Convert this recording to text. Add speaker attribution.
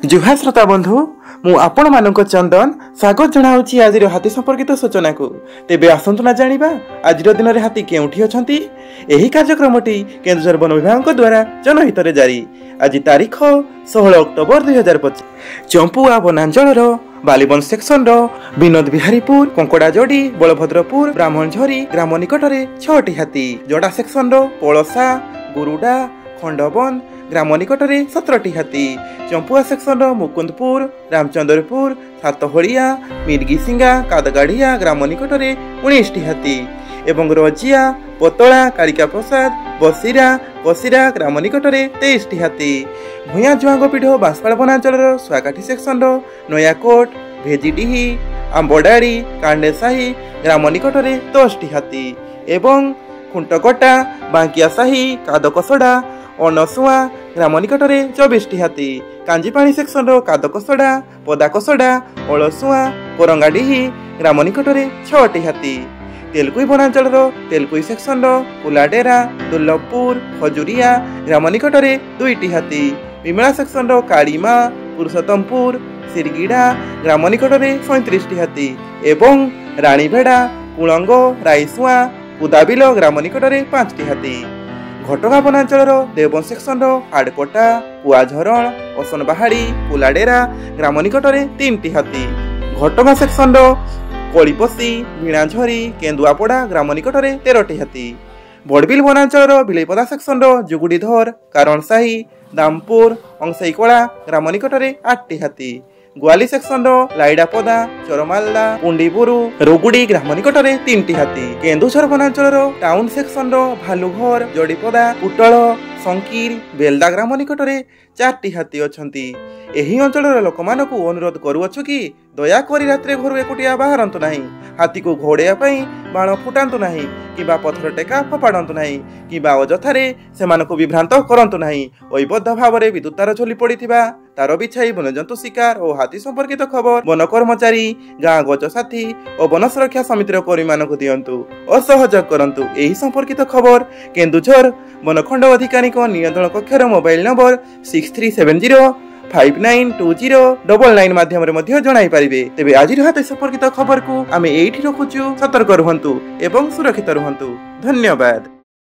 Speaker 1: जुहा श्रोता बंधु मु आपण मानक चंदन स्वागत जनाऊँगी आज हाथी संपर्कित सूचना को। तेबे आसंतु ना जानिबा आज दिन में हाथी केउठी अछंती। एही कार्यक्रमटी केंद्र वन विभाग द्वारा जनहित रे जारी। आज तारीख 16 अक्टोबर 2025 चंपुआ वनांचल बालीबन सेक्शन विनोद बिहारीपुर कंकड़ाजोड़ी बलभद्रपुर ब्राह्मणझरी ग्राम निकट में 6टी हाथी, जोड़ा सेक्शन पलसा गुरुडा खंडबन ग्राम निकट में 17टी हाथी, चंपुआ सेक्शन मुकुंदपुर रामचंद्रपुर सातहोलिया मिर्गिसिंगा कादगाड़िया ग्राम निकट में 19टी हाथी एवं रजिया पतला कालिका प्रसाद बसीरा कसीरा ग्राम निकट में 23टी हाथी, भूया जुआंगपीढ़ बांसपाड़ वनांचल स्वाकाठी सेक्शन नयाकोट भेजिडीही आंबडाड़ी कांडेसाही ग्राम निकट में 10टी हाथी एवं खुंटकटा बांकियासाही कादकसड़ा अनसुआ ग्राम निकट में 24टी हाथी, कांजीपाणी सेक्शन कादकसड़ा पदाकसड़ा अलसुआ कोरंगाडीही ग्राम निकट में 6टी हाथी, तेलकुई वनांचल तेलकुई सेक्शन कुलाडेरा दुर्लभपुर खजुरिया ग्राम निकट में 2टी हाथी, विमला सेक्शन कालीमा पुरुषोत्तमपुर सिरगिड़ा ग्राम निकट में 37टी हाथी एवं रानीभेड़ा कुलंग राईसुआ उदाबिल ग्राम निकट में 5टी हाथी, घटगां वनांचल देवबन सेक्शन आड़कोटा पुआझरण असनबाहाड़ी कुलाडेरा ग्राम निकट में 3टी हाथी, घटगां सेक्शन कलिपसी भिणाझरी केंदुआपड़ा ग्राम निकट में 13टी हाथी, बड़बिल वनांचल बिलेपदा सेक्शन जुगुड़ीधर कारणसाही दामपुर अंशईकला ग्राम निकट में 8टी हाथी, ग्वाली सेक्शन लाइडापदा चरमाल्ला पुंडीपुरु रोगुड़ी ग्राम निकट में 3टी हाथी, केन्दुझर वनांचल टाउन सेक्शन भालुघर जोड़ीपदा पुटल संकीर बेलदा ग्राम निकट में 4टी हाथी अछंती। एही अंचल लोक मानक अनुरोध करुअछु कि दयाकोरी रात्रे घर एकुटिया बाहरंतु नाही, हाथी को घोड़ेया पई बाण फुटांतु नाही किबा पथर टेका फपाडंतु नाही किबा अजथारे सेमानकु विभ्रांत करंतु नाही। ओइबद्ध भावरे विद्युत तार झोली पड़िथिबा तार बिछाई वन्यजंतु शिकार और हाथी संपर्कित खबर वन कर्मचारी गाँ गज साथी और वन सुरक्षा समितिर कर्मी मानकु दियंतु और सहयोग करंतु। एही संपर्कित खबर केन्दुझर वनखंड अधिकारी नियंत्रण कक्षर मोबाइल नंबर 6370592099 माध्यम जणाई पारिबे। तेबे आज हाथी संपर्कित खबर को आमे एठी रखुचु। सतर्क रुहंतु एवं सुरक्षित रुहंतु। धन्यवाद।